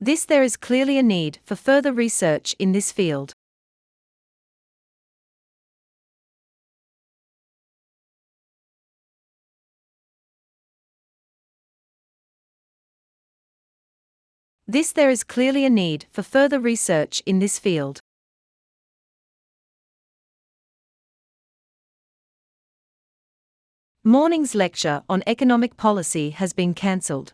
There is clearly a need for further research in this field. There is clearly a need for further research in this field. Morning's lecture on economic policy has been cancelled.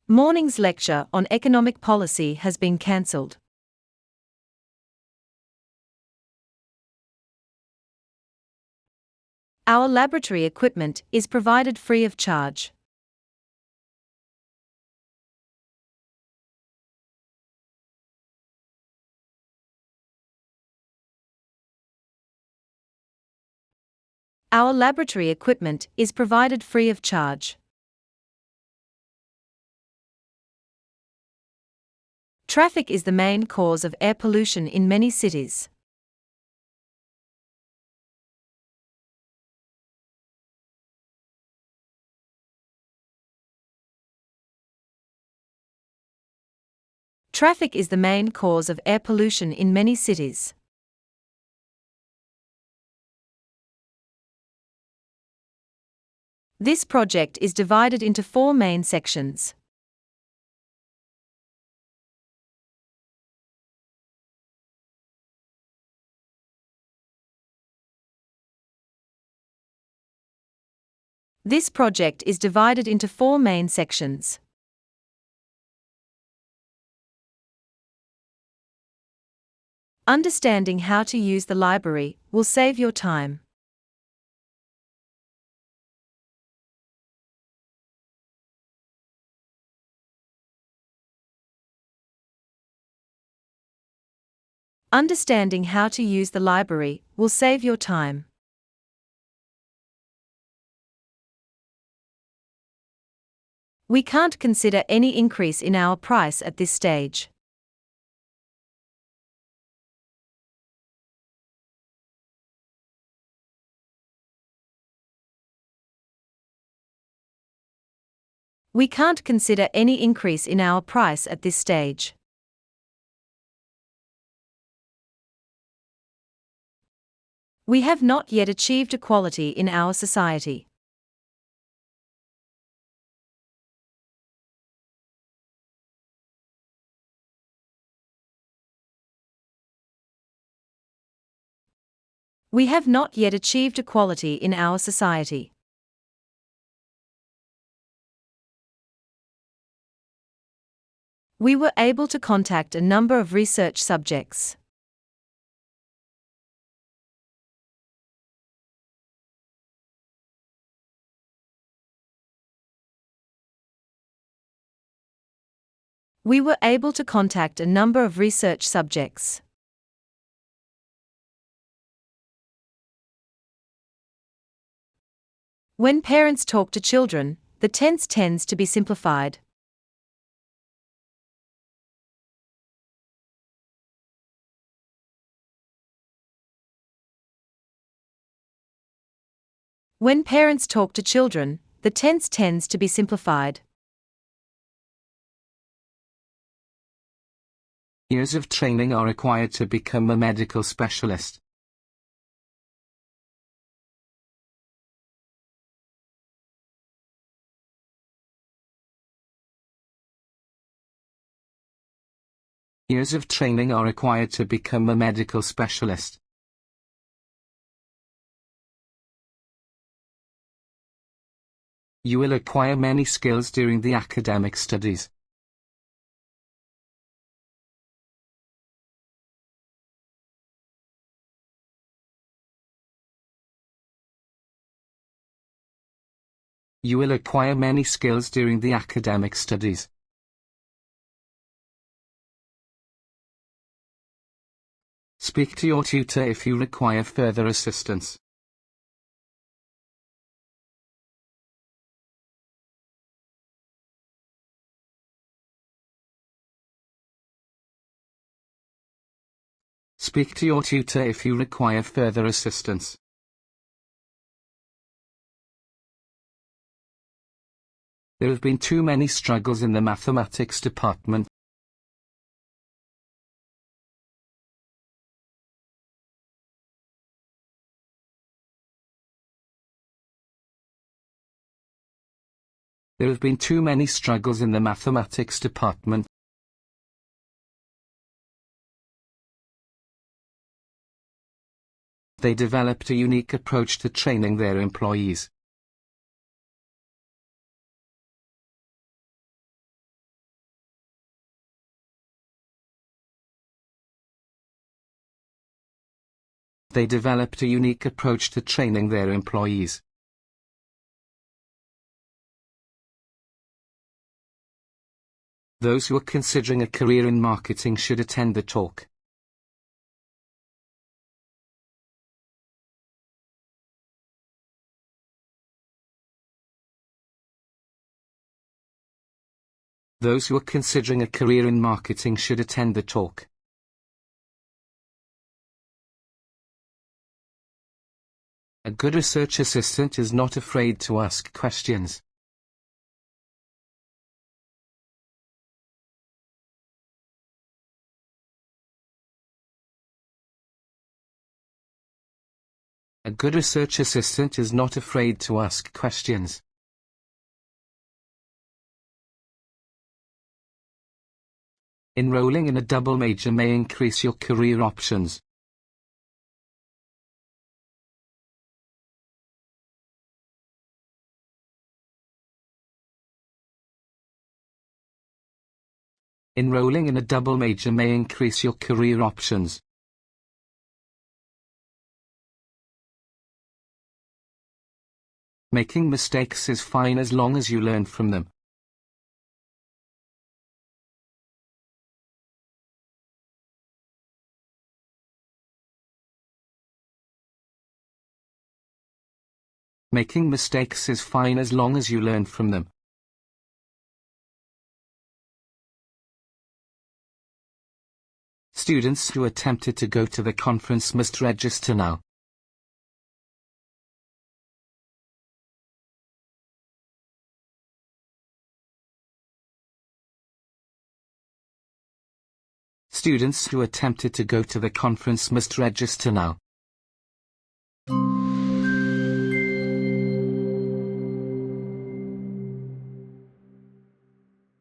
Morning's lecture on economic policy has been cancelled. Our laboratory equipment is provided free of charge. Our laboratory equipment is provided free of charge. Traffic is the main cause of air pollution in many cities. Traffic is the main cause of air pollution in many cities. This project is divided into 4 main sections. This project is divided into 4 main sections. Understanding how to use the library will save your time. Understanding how to use the library will save your time. We can't consider any increase in our price at this stage. We can't consider any increase in our price at this stage. We have not yet achieved equality in our society. We have not yet achieved equality in our society. We were able to contact a number of research subjects. We were able to contact a number of research subjects. When parents talk to children, the tense tends to be simplified. When parents talk to children, the tense tends to be simplified. Years of training are required to become a medical specialist. Years of training are required to become a medical specialist. You will acquire many skills during the academic studies. You will acquire many skills during the academic studies. Speak to your tutor if you require further assistance. Speak to your tutor if you require further assistance. There have been too many struggles in the mathematics department. There have been too many struggles in the mathematics department. They developed a unique approach to training their employees. They developed a unique approach to training their employees. Those who are considering a career in marketing should attend the talk. Those who are considering a career in marketing should attend the talk. A good research assistant is not afraid to ask questions. A good research assistant is not afraid to ask questions. Enrolling in a double major may increase your career options. Enrolling in a double major may increase your career options. Making mistakes is fine as long as you learn from them. Making mistakes is fine as long as you learn from them. Students who are tempted to go to the conference must register now. Students who are tempted to go to the conference must register now.